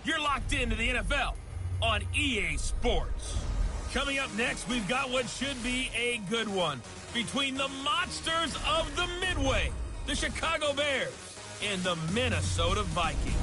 You're locked into the NFL on EA Sports. Coming up next, we've got what should be a good one between the monsters of the Midway, the Chicago Bears, and the Minnesota Vikings.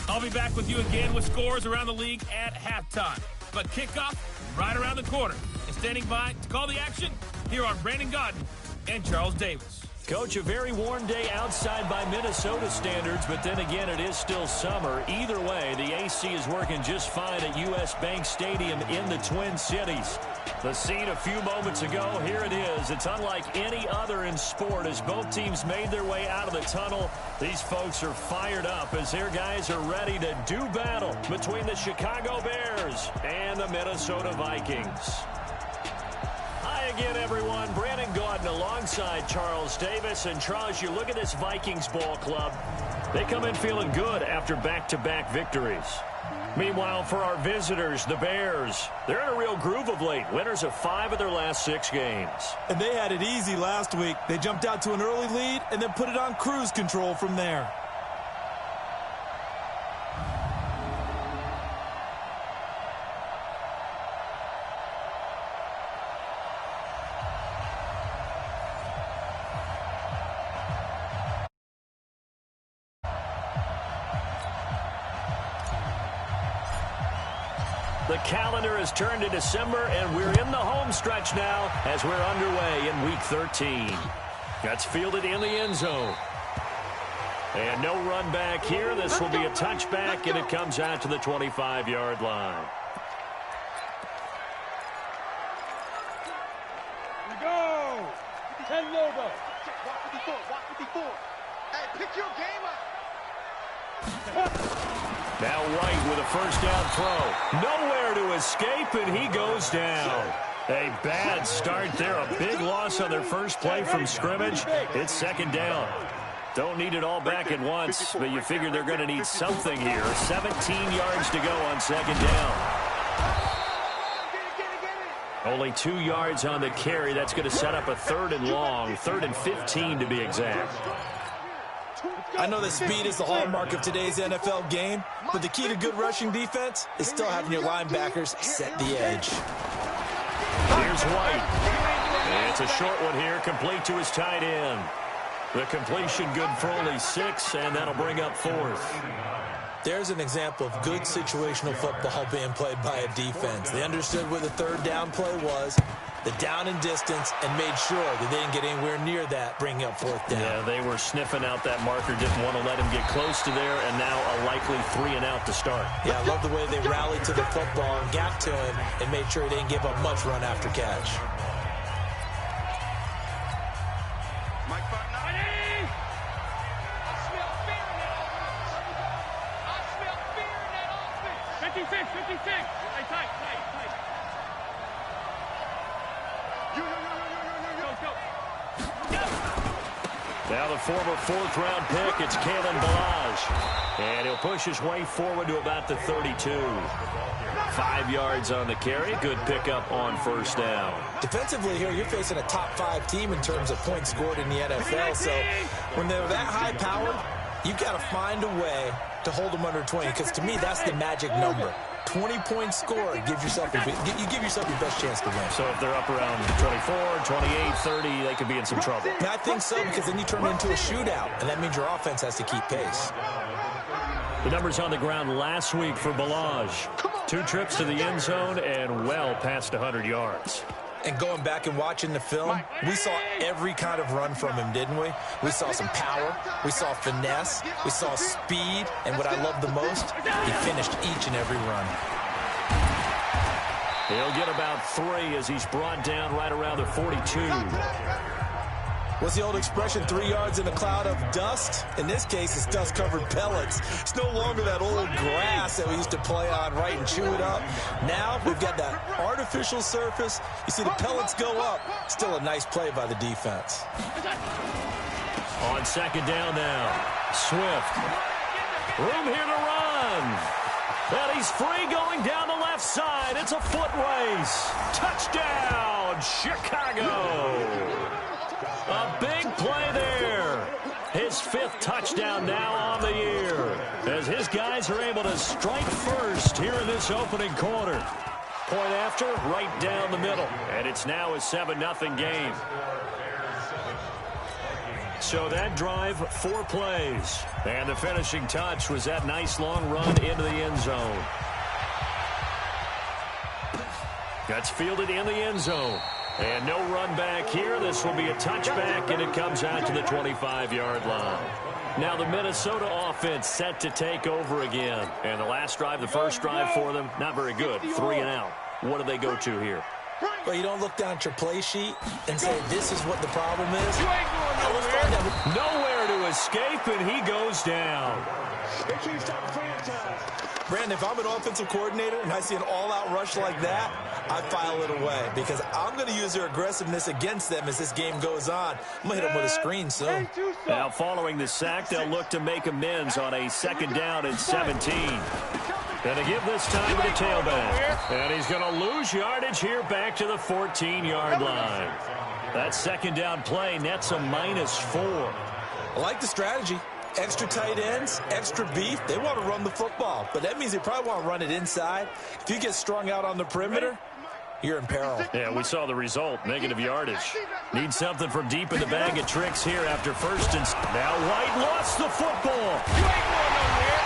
I'll be back with you again with scores around the league at halftime. But kickoff right around the corner. And standing by to call the action, here are Brandon Gaudin and Charles Davis. Coach, a very warm day outside by Minnesota standards, but then again, it is still summer. Either way, the AC is working just fine at U.S. Bank Stadium in the Twin Cities. The scene a few moments ago, here it is. It's unlike any other in sport as both teams made their way out of the tunnel. These folks are fired up as their guys are ready to do battle between the Chicago Bears and the Minnesota Vikings. Hi again, everyone. Brandon Gaudin alongside Charles Davis. And Charles, you look at this Vikings ball club. They come in feeling good after back-to-back victories. Meanwhile, for our visitors, the Bears, they're in a real groove of late. Winners of 5 of their last 6 games. And they had it easy last week. They jumped out to an early lead and then put it on cruise control from there. The calendar has turned to December, and we're in the home stretch now as we're underway in Week 13. That's fielded in the end zone. And no run back here. This will be a touchback, and it comes out to the 25-yard line. Here we go. 10 logo. Walk 54. Hey, pick your game up. Now Wright with a first down throw. Nowhere to escape, and he goes down. A bad start there. A big loss on their first play from scrimmage. It's second down. Don't need it all back at once, but you figure they're going to need something here. 17 yards to go on second down. Only 2 yards on the carry. That's going to set up a 3rd and long. 3rd and 15 to be exact. I know that speed is the hallmark of today's NFL game, but the key to good rushing defense is still having your linebackers set the edge. Here's White. It's a short one here, complete to his tight end. The completion good for only 6, and that'll bring up 4th. There's an example of good situational football being played by a defense. They understood where the 3rd down play was, the down and distance, and made sure that they didn't get anywhere near that, bringing up 4th down. Yeah, they were sniffing out that marker, didn't want to let him get close to there, and now a likely 3 and out to start. Yeah, I love the way they rallied to the football and got to him and made sure he didn't give up much run after catch. Mike Barton. I smell fear in that offense. I smell fear in that offense. 56. Hey, tight. Now the former 4th-round pick, it's Kalen Ballage. And he'll push his way forward to about the 32. 5 yards on the carry. Good pickup on first down. Defensively here, you're facing a top-5 team in terms of points scored in the NFL. So when they're that high-powered, you've got to find a way to hold them under 20. Because to me, that's the magic number. 20-point score, you give yourself your best chance to win. So if they're up around 24, 28, 30, they could be in some trouble. And I think so, because then you turn it into a shootout, and that means your offense has to keep pace. The numbers on the ground last week for Ballage. 2 trips to the end zone and well past 100 yards. And going back and watching the film, we saw every kind of run from him, didn't we? We saw some power, we saw finesse, we saw speed, and what I love the most, he finished each and every run. He'll get about 3 as he's brought down right around the 42. What's the old expression, 3 yards in a cloud of dust? In this case, it's dust-covered pellets. It's no longer that old grass that we used to play on, right, and chew it up. Now we've got that artificial surface. You see the pellets go up. Still a nice play by the defense. On second down now, Swift. Room here to run. And he's free going down the left side. It's a foot race. Touchdown, Chicago. A big play there. His 5th touchdown now on the year, as his guys are able to strike first here in this opening quarter. Point after, right down the middle, and it's now a 7-0 game. So that drive, 4 plays, and the finishing touch was that nice long run into the end zone. That's fielded in the end zone. And no run back here. This will be a touchback, and it comes out to the 25-yard line. Now the Minnesota offense set to take over again. And the last drive, the first drive for them, not very good. 3 and out. What do they go to here? Well, you don't look down at your play sheet and say, this is what the problem is. Nowhere to escape, and he goes down. Brandon, if I'm an offensive coordinator and I see an all-out rush like that, I file it away because I'm going to use their aggressiveness against them as this game goes on. I'm going to hit them with a screen soon. Now, following the sack, they'll look to make amends on a 2nd down and 17. Going to give this time to the tailback. And he's going to lose yardage here back to the 14-yard line. That 2nd down play nets a -4. I like the strategy. Extra tight ends, extra beef. They want to run the football, but that means they probably want to run it inside. If you get strung out on the perimeter, you're in peril. Yeah, we saw the result, negative yardage. Need something from deep in the bag of tricks here after 1st and... Now White lost the football. You ain't going nowhere.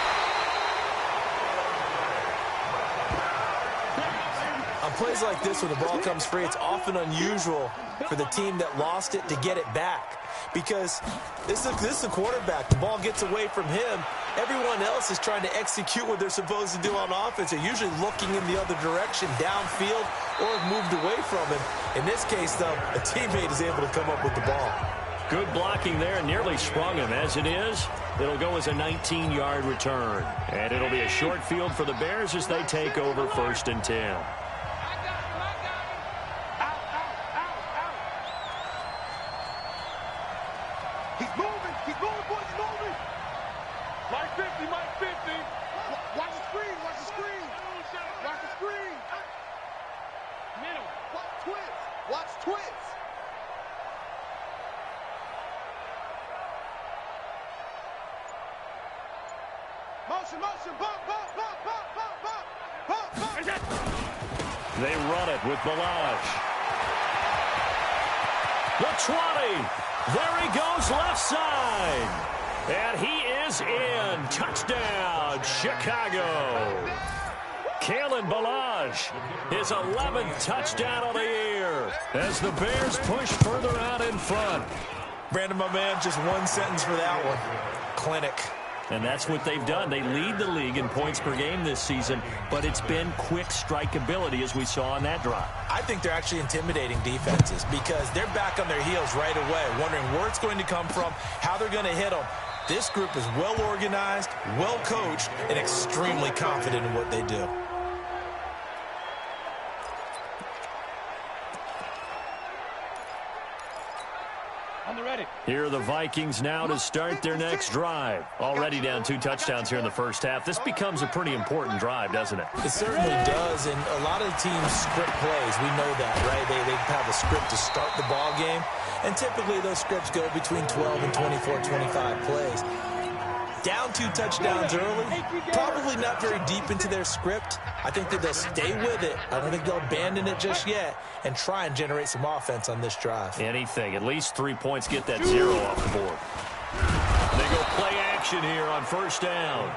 On plays like this where the ball comes free, it's often unusual for the team that lost it to get it back. Because this is a quarterback. The ball gets away from him. Everyone else is trying to execute what they're supposed to do on offense. They're usually looking in the other direction, downfield, or moved away from him. In this case, though, a teammate is able to come up with the ball. Good blocking there, nearly sprung him. As it is, it'll go as a 19-yard return. And it'll be a short field for the Bears as they take over 1st and 10. They run it with Balazs. The 20. There he goes left side. And he is in. Touchdown, Chicago. Kalen Balazs, his 11th touchdown of the year as the Bears push further out in front. Brandon, my man, just one sentence for that one. Clinic. And that's what they've done. They lead the league in points per game this season, but it's been quick strike ability as we saw on that drive. I think they're actually intimidating defenses because they're back on their heels right away, wondering where it's going to come from, how they're going to hit them. This group is well organized, well coached, and extremely confident in what they do. Here are the Vikings now to start their next drive. Already down 2 touchdowns here in the first half. This becomes a pretty important drive, doesn't it? It certainly does, and a lot of teams script plays. We know that, right? They have a script to start the ball game, and typically those scripts go between 12 and 24, 25 plays. Down 2 touchdowns early, probably not very deep into their script. I think that they'll stay with it. I don't think they'll abandon it just yet and try and generate some offense on this drive. Anything. At least 3 points get that 0 off the board. They go play action here on 1st down.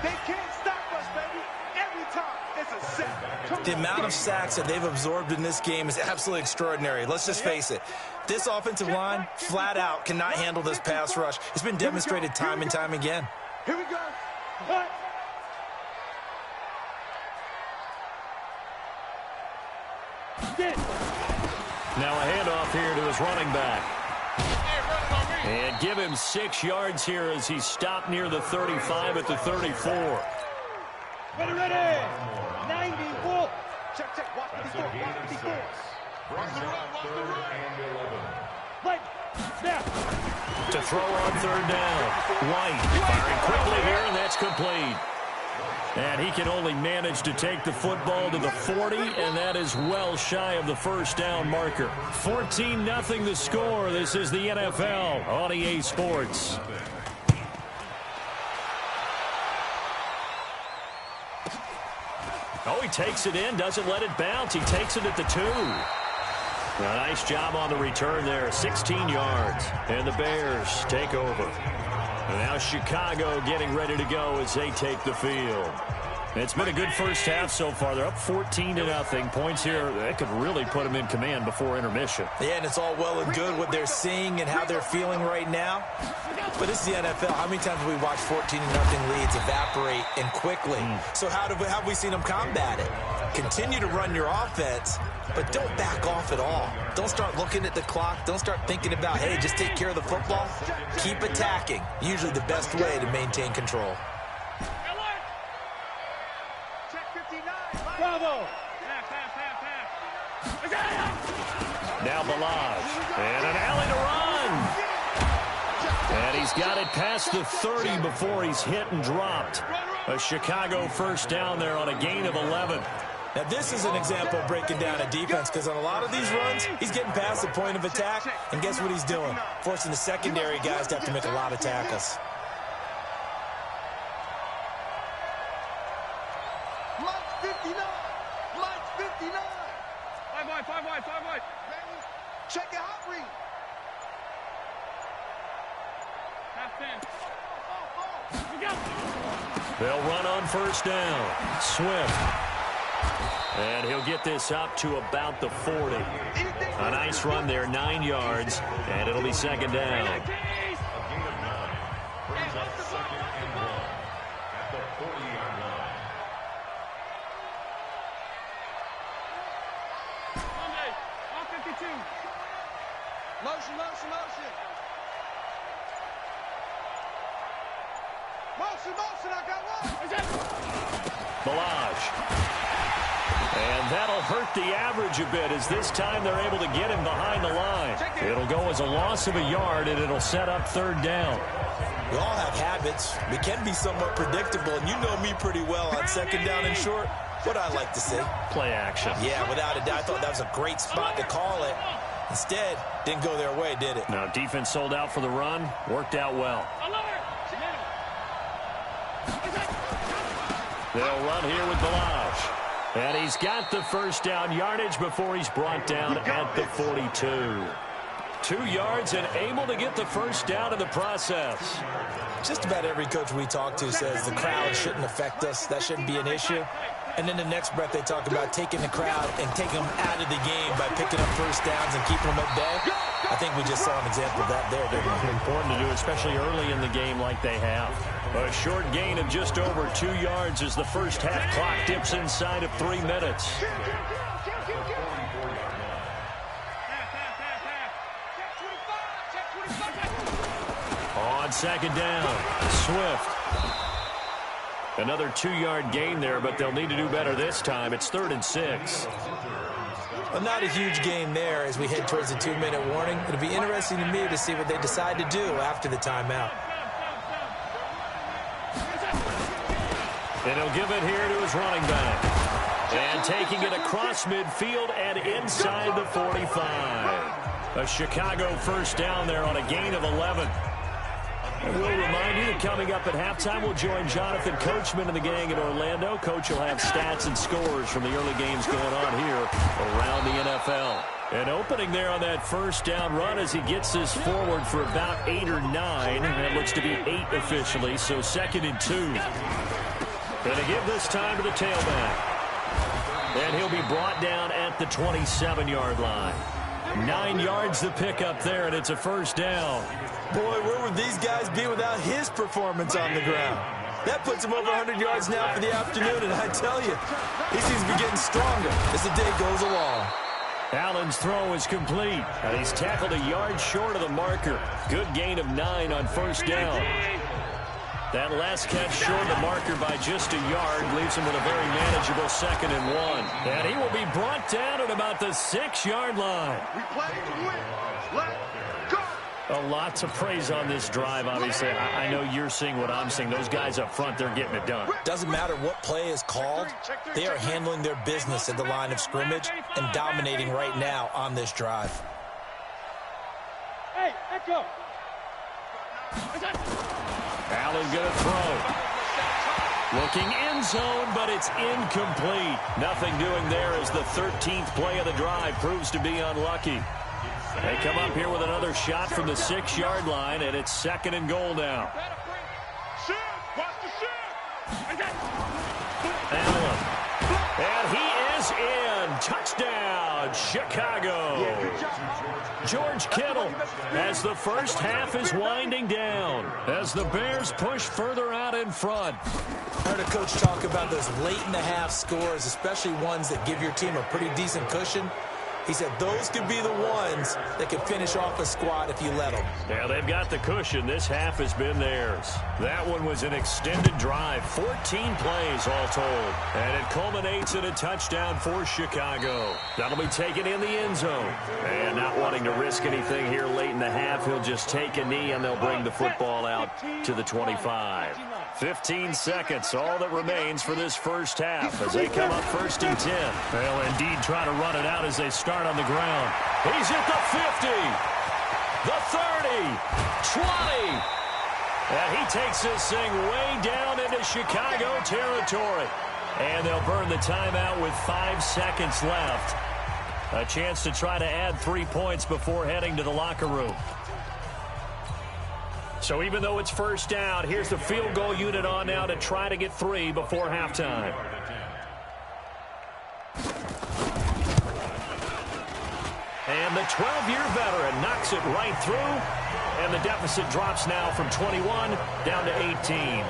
They can't stop us, baby. Every time it's a sack. The amount of sacks that they've absorbed in this game is absolutely extraordinary. Let's just face it. This offensive line, flat out, cannot handle this pass rush. It's been demonstrated time and time again. Here we go. What? Now a handoff here to his running back. And give him 6 yards here as he's stopped near the 35 at the 34. Ready, ready. 94. Check, check. Watch the 54. Watch the run. Right. Snap. To throw on 3rd down. White firing quickly here, and that's complete. And he can only manage to take the football to the 40, and that is well shy of the first down marker. 14-0 the score. This is the NFL on EA Sports. Oh, he takes it in, doesn't let it bounce. He takes it at the 2. A nice job on the return there, 16 yards. And the Bears take over. And now Chicago getting ready to go as they take the field. It's been a good first half so far. They're up 14-0. Points here that could really put them in command before intermission. Yeah, and it's all well and good what they're seeing and how they're feeling right now. But this is the NFL. How many times have we watched 14-0 leads evaporate and quickly? So how have we seen them combat it? Continue to run your offense, but don't back off at all. Don't start looking at the clock. Don't start thinking about, hey, just take care of the football. Keep attacking. Usually the best way to maintain control. Bravo! Now Balaj. And an alley to run. And he's got it past the 30 before he's hit and dropped. A Chicago first down there on a gain of 11. Now, this is an example of breaking down a defense because on a lot of these runs, he's getting past the point of attack, and guess what he's doing? Forcing the secondary guys to have to make a lot of tackles. Five wide. Check it out, read. They'll run on first down. Swift. And he'll get this up to about the 40. A nice run there, 9 yards, and it'll be second down. Motion, I got one. Balaj. And that'll hurt the average a bit as this time they're able to get him behind the line. It'll go as a loss of a yard, and it'll set up third down. We all have habits. We can be somewhat predictable, and you know me pretty well on second down and short. What I like to see. Play action. Yeah, without a doubt. I thought that was a great spot to call it. Instead, didn't go their way, did it? Now, defense sold out for the run. Worked out well. They'll run here with Balaj. And he's got the first down yardage before he's brought down at the 42. 2 yards and able to get the first down in the process. Just about every coach we talk to says the crowd shouldn't affect us. That shouldn't be an issue. And then the next breath they talk about taking the crowd and taking them out of the game by picking up first downs and keeping them at bay. I think we just saw an example of that there, didn't we? Important to do, especially early in the game like they have. A short gain of just over 2 yards as the first half clock dips inside of 3 minutes. On second down, Swift. Another 2-yard gain there, but they'll need to do better this time. It's 3rd and 6. Well, not a huge gain there as we head towards the 2-minute warning. It'll be interesting to me to see what they decide to do after the timeout. And he'll give it here to his running back. And taking it across midfield and inside the 45. A Chicago first down there on a gain of 11. And we'll remind you that coming up at halftime, we'll join Jonathan Coachman and the gang in Orlando. Coach will have stats and scores from the early games going on here around the NFL. And opening there on that first down run as he gets this forward for about 8 or 9. That looks to be 8 officially, so 2nd and 2. Going to give this time to the tailback. And he'll be brought down at the 27-yard line. 9 yards to pick up there, and it's a first down. Boy, where would these guys be without his performance on the ground? That puts him over 100 yards now for the afternoon, and I tell you, he seems to be getting stronger as the day goes along. Allen's throw is complete, and he's tackled a yard short of the marker. Good gain of 9 on first down. That last catch short of the marker by just a yard leaves him with a very manageable 2nd and 1. And he will be brought down at about the 6-yard line. We play to win. Let's go. A lot to praise on this drive, obviously. I know you're seeing what I'm seeing. Those guys up front, they're getting it done. Doesn't matter what play is called. They are handling their business at the line of scrimmage and dominating right now on this drive. Hey, let go. Allen going to throw. Looking end zone, but it's incomplete. Nothing doing there as the 13th play of the drive proves to be unlucky. They come up here with another shot from the 6-yard line, and it's 2nd and goal now. Allen. And he is in. Touchdown, Chicago. George Kittle as the first half is winding down as the Bears push further out in front. I heard a coach talk about those late-in-the-half scores, especially ones that give your team a pretty decent cushion. He said those could be the ones that can finish off a squad if you let them. Yeah, they've got the cushion. This half has been theirs. That one was an extended drive, 14 plays all told. And it culminates in a touchdown for Chicago. That'll be taken in the end zone. And not wanting to risk anything here late in the half, he'll just take a knee and they'll bring the football out to the 25. 15 seconds, all that remains for this first half as they come up 1st and 10. They'll indeed try to run it out as they start on the ground. He's at the 50, the 30, 20. And he takes this thing way down into Chicago territory. And they'll burn the timeout with 5 seconds left. A chance to try to add 3 points before heading to the locker room. So even though it's first down, here's the field goal unit on now to try to get 3 before halftime. And the 12-year veteran knocks it right through. And the deficit drops now from 21 down to 18.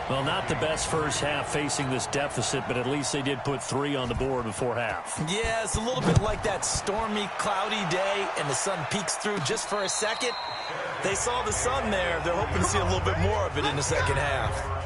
Well, not the best first half facing this deficit, but at least they did put 3 on the board before half. Yeah, it's a little bit like that stormy, cloudy day, and the sun peeks through just for a second. They saw the sun there. They're hoping to see a little bit more of it in the second half.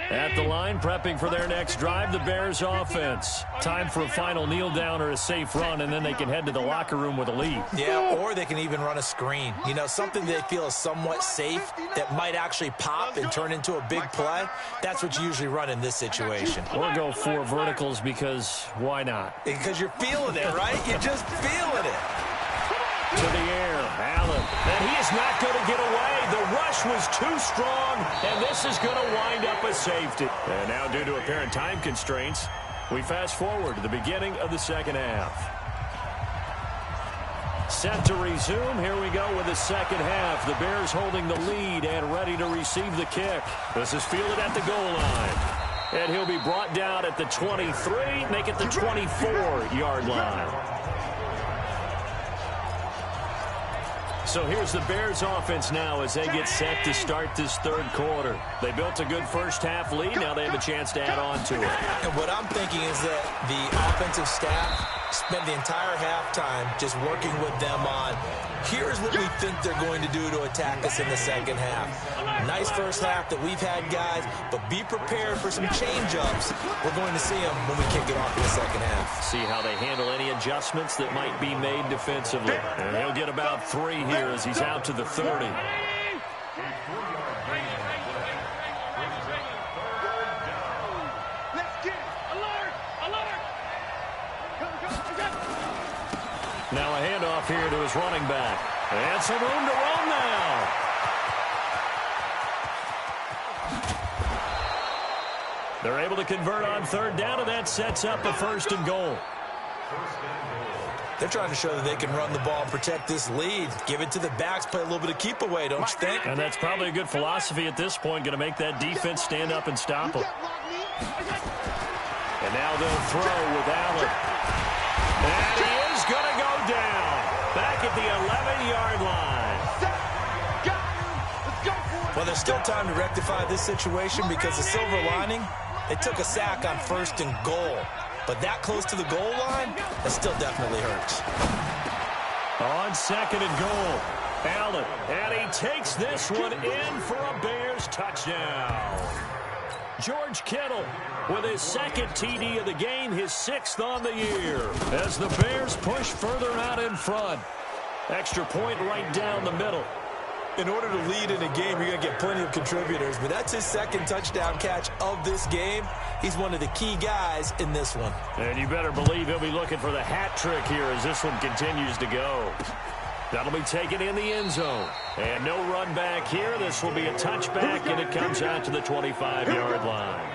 At the line, prepping for their next drive, the Bears offense. Time for a final kneel down or a safe run, and then they can head to the locker room with a lead. Yeah, or they can even run a screen. You know, something they feel is somewhat safe that might actually pop and turn into a big play. That's what you usually run in this situation. Or go 4 verticals because why not? Because you're feeling it, right? You're just feeling it. To the air, Allen. And he is not going to get away. The rush was too strong, and this is going to wind up a safety. And now, due to apparent time constraints, we fast forward to the beginning of the second half. Set to resume. Here we go with the second half. The Bears holding the lead and ready to receive the kick. This is fielded at the goal line. And he'll be brought down at the 23, make it the 24-yard line. So here's the Bears offense now as they get set to start this third quarter. They built a good first half lead. Now they have a chance to add on to it. And what I'm thinking is that the offensive staff spent the entire halftime just working with them on, here's what we think they're going to do to attack us in the second half. Nice first half that we've had, guys, but be prepared for some change-ups. We're going to see them when we kick it off in the second half. See how they handle any adjustments that might be made defensively. And he'll get about 3 here as he's out to the 30. Now a handoff here to his running back. And some room to run now. They're able to convert on third down, and that sets up a 1st and goal. They're trying to show that they can run the ball and protect this lead. Give it to the backs, play a little bit of keep away, don't you think? And that's probably a good philosophy at this point, going to make that defense stand up and stop them. And now they'll throw with Allen. And he is going to go down back at the 11-yard line. Well, there's still time to rectify this situation because the silver lining, they took a sack on 1st and goal. But that close to the goal line, that still definitely hurts. On 2nd and goal, Allen. And he takes this one in for a Bears touchdown. George Kittle with his second TD of the game, his 6th on the year, as the Bears push further out in front. Extra point right down the middle. In order to lead in a game, you're going to get plenty of contributors, but that's his second touchdown catch of this game. He's one of the key guys in this one. And you better believe he'll be looking for the hat trick here as this one continues to go. That'll be taken in the end zone. And no run back here. This will be a touchback, and it comes out to the 25-yard line.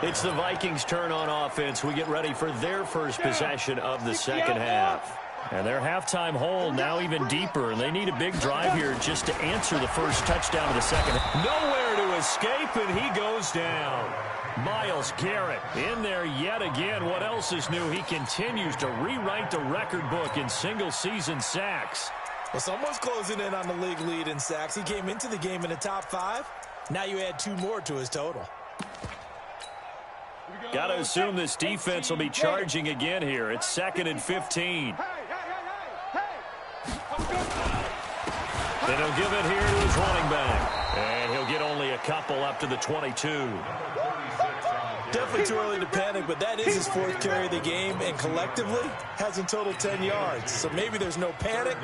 It's the Vikings' turn on offense. We get ready for their first possession of the second half. And their halftime hole now even deeper, and they need a big drive here just to answer the first touchdown of the second. Nowhere to escape, and he goes down. Myles Garrett in there yet again. What else is new? He continues to rewrite the record book in single-season sacks. Well, someone's closing in on the league lead in sacks. He came into the game in the top 5. Now you add 2 more to his total. Got to assume this defense will be charging again here. It's 2nd and 15. Then he'll give it here to his running back. And he'll get only a couple up to the 22. Definitely too early to panic, but that is his 4th carry of the game, and collectively has in total 10 yards. So maybe there's no panic,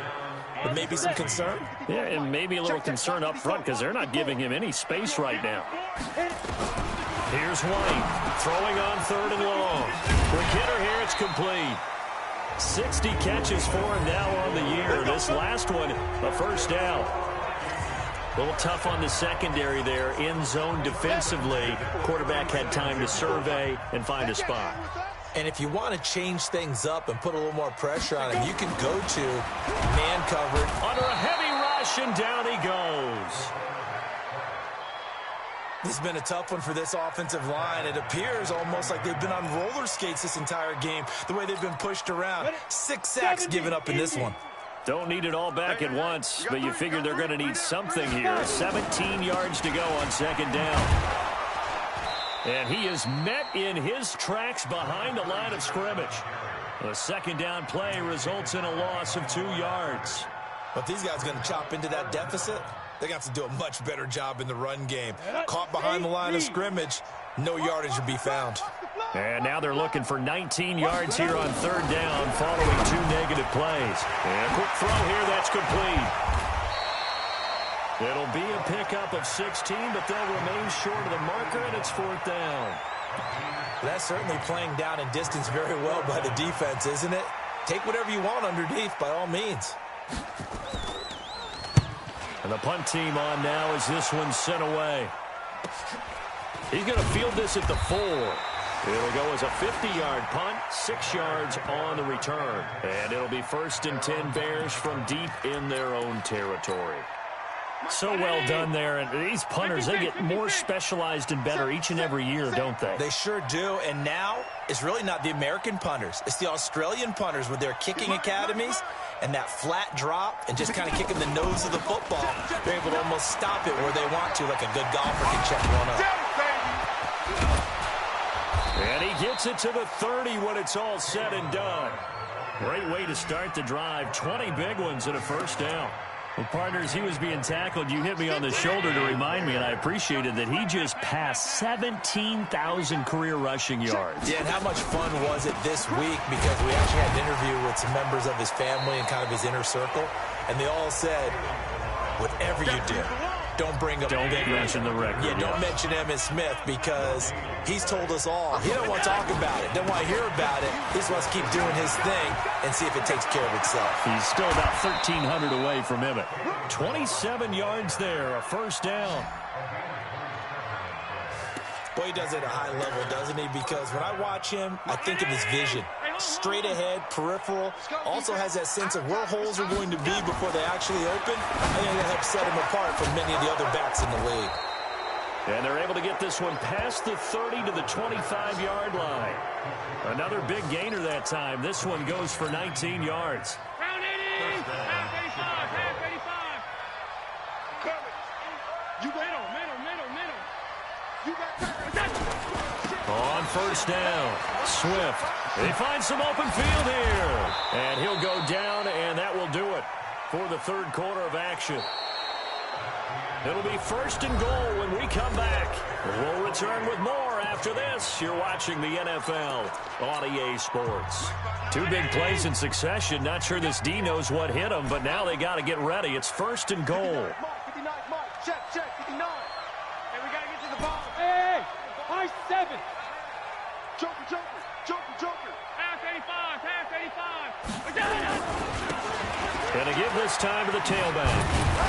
but maybe some concern. Yeah, and maybe a little concern up front because they're not giving him any space right now. Here's White throwing on 3rd and long. The hitter here, it's complete. 60 catches for him now on the year. This last one, a first down. A little tough on the secondary there. In zone defensively. Quarterback had time to survey and find a spot. And if you want to change things up and put a little more pressure on him, you can go to man covered. Under a heavy rush, and down he goes. This has been a tough one for this offensive line. It appears almost like they've been on roller skates this entire game, the way they've been pushed around. 6 sacks given up in this one. Don't need it all back at once, but you figure they're going to need something here. 17 yards to go on 2nd down. And he is met in his tracks behind the line of scrimmage. The 2nd down play results in a loss of 2 yards. But these guys going to chop into that deficit? They're going to have to do a much better job in the run game. Caught behind the line of scrimmage, no yardage to be found. And now they're looking for 19 yards here on 3rd down following 2 negative plays. And a quick throw here, that's complete. It'll be a pickup of 16, but they'll remain short of the marker, and it's 4th down. That's certainly playing down in distance very well by the defense, isn't it? Take whatever you want underneath, by all means. And the punt team on now as this one's sent away. He's going to field this at the 4. It'll go as a 50-yard punt, 6 yards on the return. And it'll be 1st and 10 Bears from deep in their own territory. So well done there. And these punters, they get more specialized and better each and every year, don't they? They sure do. And now it's really not the American punters. It's the Australian punters with their kicking academies and that flat drop and just kind of kicking the nose of the football. They're able to almost stop it where they want to, like a good golfer can check one up. And he gets it to the 30 when it's all said and done. Great way to start the drive. 20 big ones and a first down. Well, partners, he was being tackled. You hit me on the shoulder to remind me, and I appreciated that he just passed 17,000 career rushing yards. Yeah, and how much fun was it this week? Because we actually had an interview with some members of his family and kind of his inner circle, and they all said, whatever you do, don't bring up Don't mention the record. Yeah, don't mention Emmitt Smith, because he's told us all he don't want to talk about it, don't want to hear about it. He just wants to keep doing his thing and see if it takes care of itself. He's still about 1,300 away from Emmitt. 27 yards there, a first down. Boy, he does it at a high level, doesn't he? Because when I watch him, I think of his vision. Straight ahead, peripheral. Also has that sense of where holes are going to be before they actually open. I think that helps set him apart from many of the other backs in the league. And they're able to get this one past the 30 to the 25-yard line. Another big gainer that time. This one goes for 19 yards. Round 80. Half 85. Half 85. You middle. You got On first down, Swift. They find some open field here. And he'll go down, and that will do it for the 3rd quarter of action. It'll be 1st and goal when we come back. We'll return with more after this. You're watching the NFL on EA Sports. 2 big plays in succession. Not sure this D knows what hit him, but now they got to get ready. It's 1st and goal. 59, Mike. Check, 59. Hey, we got to get to the ball. Hey, 7. Joker. Pass 85, Gonna give this time to the tailback.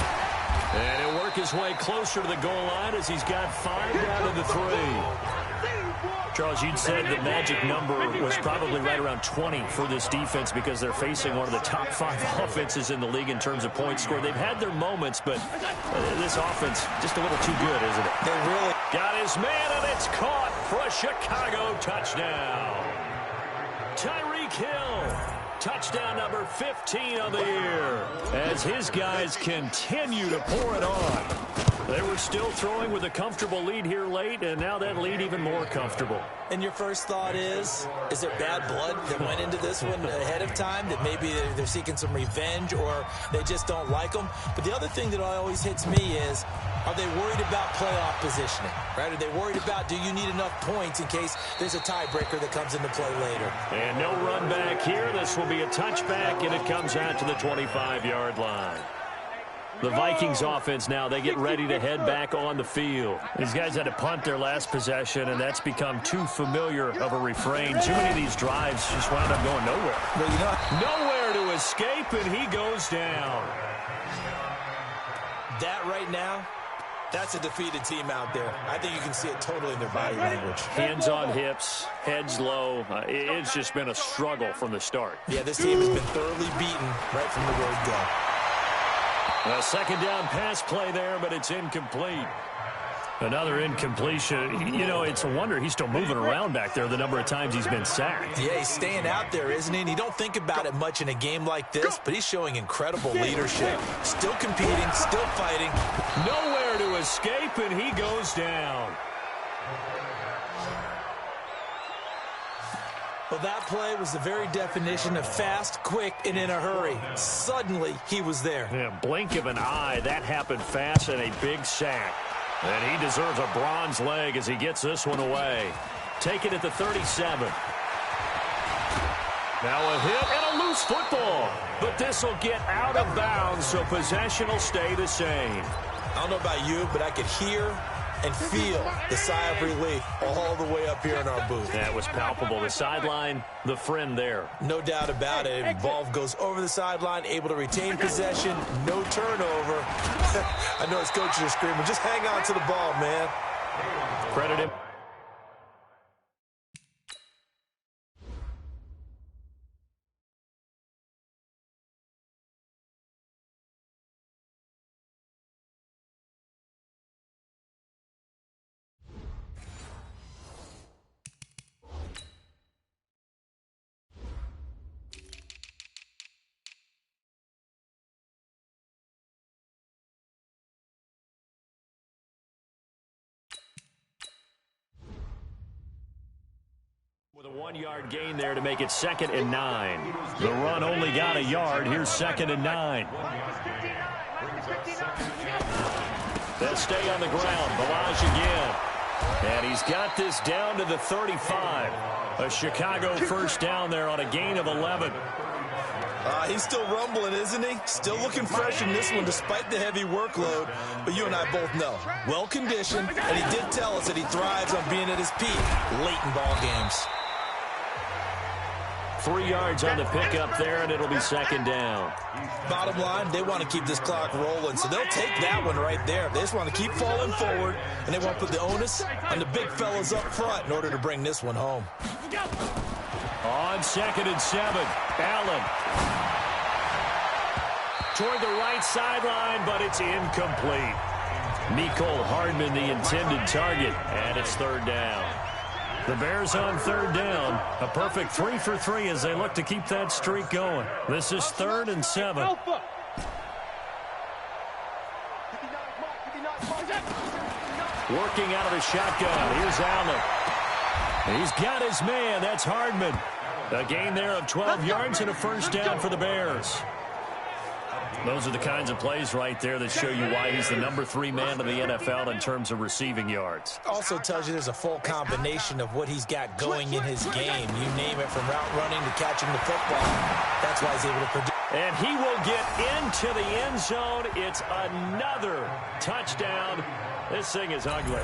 And he'll work his way closer to the goal line as he's got 5 down to the 3. Charles, you'd said the magic number was probably right around 20 for this defense because they're facing one of the top 5 offenses in the league in terms of points scored. They've had their moments, but this offense just a little too good, isn't it? They really got his man, and it's caught for a Chicago touchdown. Tyreek Hill. Touchdown number 15 of the year as his guys continue to pour it on. They were still throwing with a comfortable lead here late, and now that lead even more comfortable. And your first thought is there bad blood that went into this one ahead of time, that maybe they're seeking some revenge or they just don't like them? But the other thing that always hits me is, are they worried about playoff positioning, right? Are they worried about, do you need enough points in case there's a tiebreaker that comes into play later? And no run back here. This will be a touchback, and it comes out to the 25-yard line. The Vikings offense now, they get ready to head back on the field. These guys had to punt their last possession, and that's become too familiar of a refrain. Too many of these drives just wound up going nowhere. Well, nowhere to escape, and he goes down. That right now, that's a defeated team out there. I think you can see it totally in their body language. Hands on hips, heads low. It's just been a struggle from the start. Yeah, this team has been thoroughly beaten right from the word go. A 2nd down pass play there, but it's incomplete. Another incompletion. You know, it's a wonder he's still moving around back there the number of times he's been sacked. Yeah, he's staying out there, isn't he? And you don't think about it much in a game like this, but he's showing incredible leadership. Still competing, still fighting. Nowhere to escape, and he goes down. Well, that play was the very definition of fast, quick, and in a hurry. Suddenly, he was there. Yeah, blink of an eye, that happened fast, and a big sack. And he deserves a bronze leg as he gets this one away. Take it at the 37. Now a hit and a loose football. But this will get out of bounds, so possession will stay the same. I don't know about you, but I could hear and feel the sigh of relief all the way up here in our booth. That was palpable. The sideline, the friend there. No doubt about it. Ball goes over the sideline, able to retain possession, no turnover. I know his coaches are screaming, just hang on to the ball, man. Credit him. With a 1-yard gain there to make it 2nd and 9. The run only got a yard. Here's 2nd and 9. They'll stay on the ground. Balaj again. And he's got this down to the 35. A Chicago 1st down there on a gain of 11. He's still rumbling, isn't he? Still looking fresh in this one despite the heavy workload. But you and I both know, well-conditioned, and he did tell us that he thrives on being at his peak late in ball games. 3 yards on the pickup there, and it'll be 2nd down. Bottom line, they want to keep this clock rolling, so they'll take that one right there. They just want to keep falling forward, and they want to put the onus on the big fellas up front in order to bring this one home. On 2nd and 7, Allen. Toward the right sideline, but it's incomplete. Mecole Hardman, the intended target, and it's 3rd down. The Bears on 3rd down. A perfect 3 for 3 as they look to keep that streak going. This is 3rd and 7. Working out of the shotgun. Here's Allen. He's got his man. That's Hardman. A gain there of 12 yards and a 1st down for the Bears. Those are the kinds of plays right there that show you why he's the #3 man in the NFL in terms of receiving yards. Also tells you there's a full combination of what he's got going in his game. You name it, from route running to catching the football. That's why he's able to produce. And he will get into the end zone. It's another touchdown. This thing is ugly.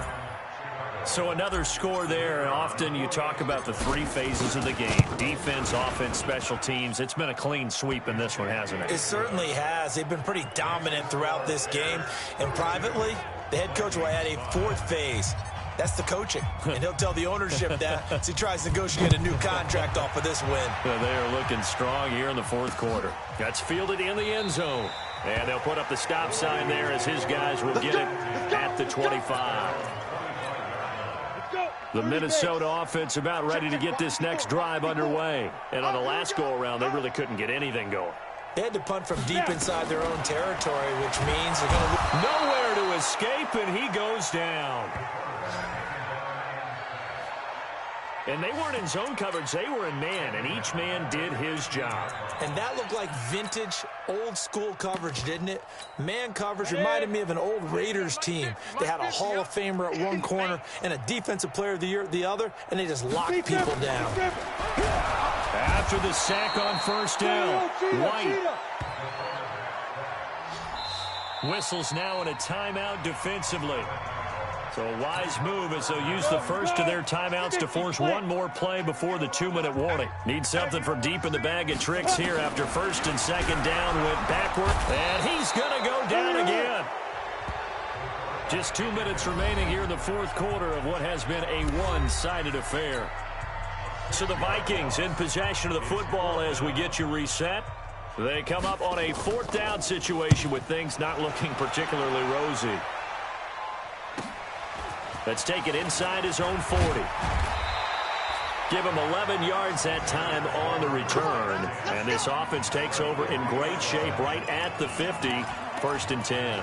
So another score there, and often you talk about the 3 phases of the game. Defense, offense, special teams. It's been a clean sweep in this one, hasn't it? It certainly has. They've been pretty dominant throughout this game. And privately, the head coach will add a 4th phase. That's the coaching. And he'll tell the ownership that as he tries to negotiate a new contract off of this win. They are looking strong here in the 4th quarter. That's fielded in the end zone. And they'll put up the stop sign there as his guys will get it at the 25. The Minnesota offense about ready to get this next drive underway. And on the last go-around, they really couldn't get anything going. They had to punt from deep inside their own territory, which means they're going to... Nowhere to escape, and he goes down. And they weren't in zone coverage. They were in man, and each man did his job. And that looked like vintage, old-school coverage, didn't it? Man coverage reminded me of an old Raiders team. They had a Hall of Famer at one corner and a Defensive Player of the Year at the other, and they just locked people down. After the sack on first down, White whistles now in a timeout defensively. So a wise move as they'll use the first of their timeouts to force one more play before the 2-minute warning. Need something from deep in the bag of tricks here after first and second down went backward. And he's going to go down again. Just 2 minutes remaining here in the 4th quarter of what has been a one-sided affair. So the Vikings in possession of the football as we get you reset. They come up on a 4th down situation with things not looking particularly rosy. Let's take it inside his own 40. Give him 11 yards that time on the return. And this offense takes over in great shape right at the 50. 1st and 10.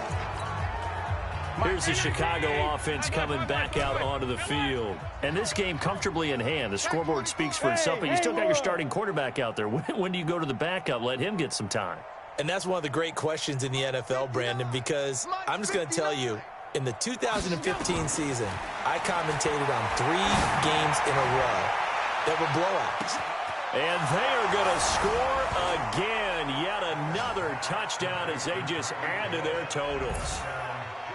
Here's the Chicago offense coming back out onto the field. And this game comfortably in hand. The scoreboard speaks for itself, but you still got your starting quarterback out there. When do you go to the backup? Let him get some time. And that's one of the great questions in the NFL, Brandon, because I'm just going to tell you, in the 2015 season, I commentated on 3 games in a row that were blowouts. And they are going to score again. Yet another touchdown as they just add to their totals.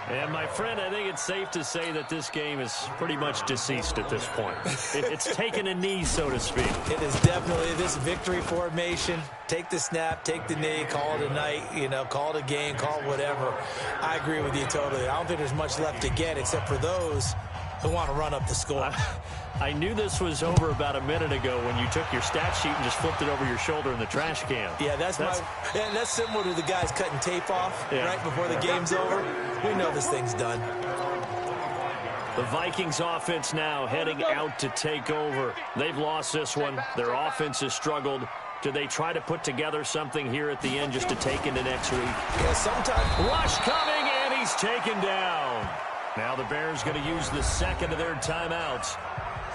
And, my friend, I think it's safe to say that this game is pretty much deceased at this point. It's taken a knee, so to speak. It is definitely this victory formation. Take the snap, take the knee, call it a night, call it a game, call it whatever. I agree with you totally. I don't think there's much left to get except for those who want to run up the score. I knew this was over about a minute ago when you took your stat sheet and just flipped it over your shoulder in the trash can. Yeah, that's similar to the guys cutting tape off right before the game's over. We know this thing's done. The Vikings offense now heading out to take over. They've lost this one. Their offense has struggled. Do they try to put together something here at the end just to take into next week? Yeah, sometimes. Rush coming, and he's taken down. Now the Bears going to use the second of their timeouts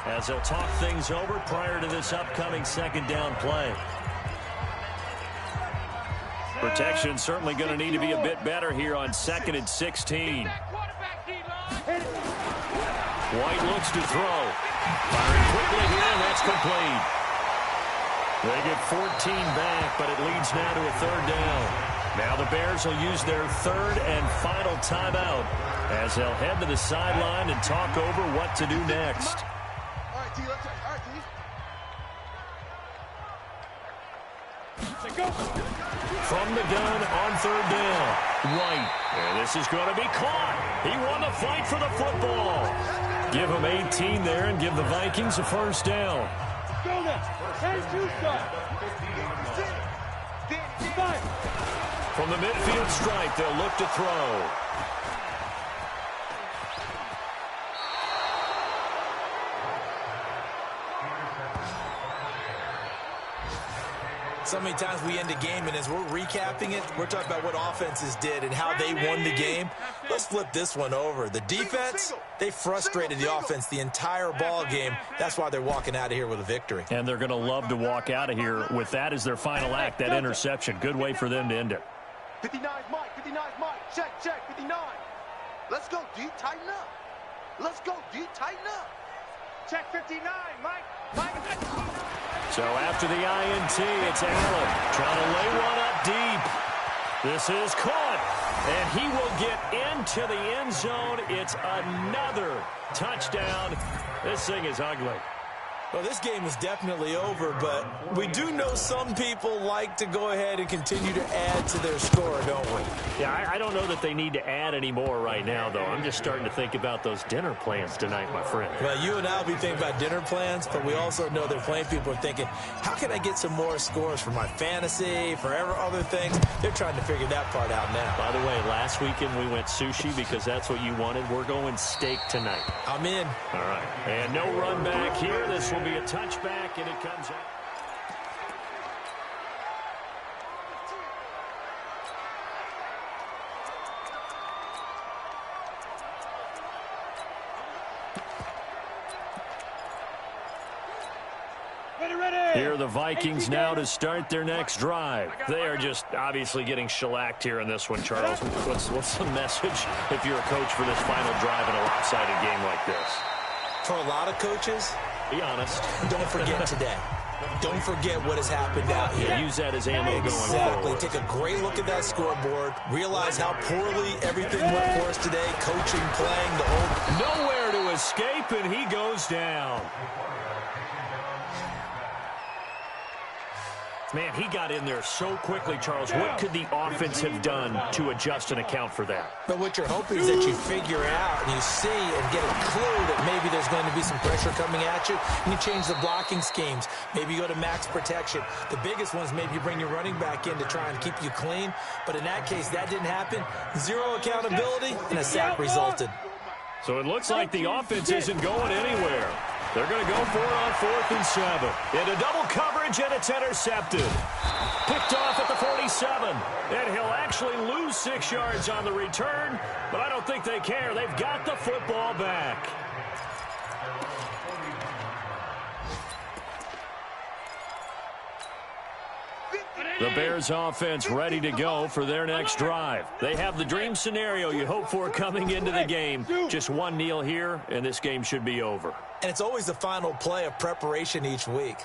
as they'll talk things over prior to this upcoming second down play. Protection certainly going to need to be a bit better here on 2nd and 16. White looks to throw. Firing quickly here, and that's complete. They get 14 back, but it leads now to a 3rd down. Now the Bears will use their 3rd and final timeout as they'll head to the sideline and talk over what to do next. From the gun on 3rd down, White. And this is going to be caught. He won the fight for the football. Give him 18 there and give the Vikings a 1st down. From the midfield stripe, they'll look to throw. So many times we end a game, and as we're recapping it, we're talking about what offenses did and how they won the game. Let's flip this one over. The defense, they frustrated the offense the entire ball game. That's why they're walking out of here with a victory. And they're going to love to walk out of here with that as their final act, that interception. Good way for them to end it. 59's Mike. 59's Mike. Check, check. 59. Let's go, D. Tighten up. Let's go, D. Tighten up. Check 59, Mike. Mike. So after the INT, it's Allen trying to lay one up deep. This is caught, and he will get into the end zone. It's another touchdown. This thing is ugly. Well, this game is definitely over, but we do know some people like to go ahead and continue to add to their score, don't we? Yeah, I don't know that they need to add any more right now, though. I'm just starting to think about those dinner plans tonight, my friend. Well, you and I will be thinking about dinner plans, but we also know that plenty of people are thinking, how can I get some more scores for my fantasy, for other things? They're trying to figure that part out now. By the way, last weekend we went sushi because that's what you wanted. We're going steak tonight. I'm in. All right. And no run back here. This will be a touchback, and it comes out. Here are the Vikings now to start their next drive. They are just obviously getting shellacked here in this one, Charles. What's the message if you're a coach for this final drive in a lopsided game like this? For a lot of coaches, be honest. Don't forget today. Don't forget what has happened out here. Yeah, use that as ammo going forward. Take a great look at that scoreboard. Realize how poorly everything went for us today. Coaching, playing, the whole... Nowhere to escape, and he goes down. Man, he got in there so quickly, Charles. What could the offense have done to adjust and account for that? But what you're hoping is that you figure out and you see and get a clue that maybe there's going to be some pressure coming at you, and you change the blocking schemes. Maybe you go to max protection. The biggest ones, maybe you bring your running back in to try and keep you clean. But in that case, that didn't happen. Zero accountability, and a sack resulted. So it looks like the offense isn't going anywhere. They're going to go for it on 4th and 7. Into double coverage, and it's intercepted. Picked off at the 47. And he'll actually lose 6 yards on the return, but I don't think they care. They've got the football back. The Bears offense ready to go for their next drive. They have the dream scenario you hope for coming into the game. Just one kneel here, and this game should be over. And it's always the final play of preparation each week.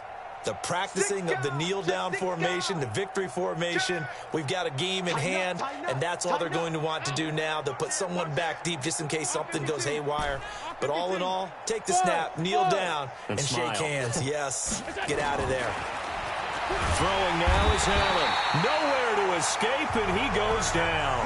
The practicing of the kneel-down formation, the victory formation. We've got a game in hand, and that's all they're going to want to do now. They'll put someone back deep just in case something goes haywire. But all in all, take the snap, kneel down, and shake hands. Yes, get out of there. Throwing now is Allen. Nowhere to escape, and he goes down.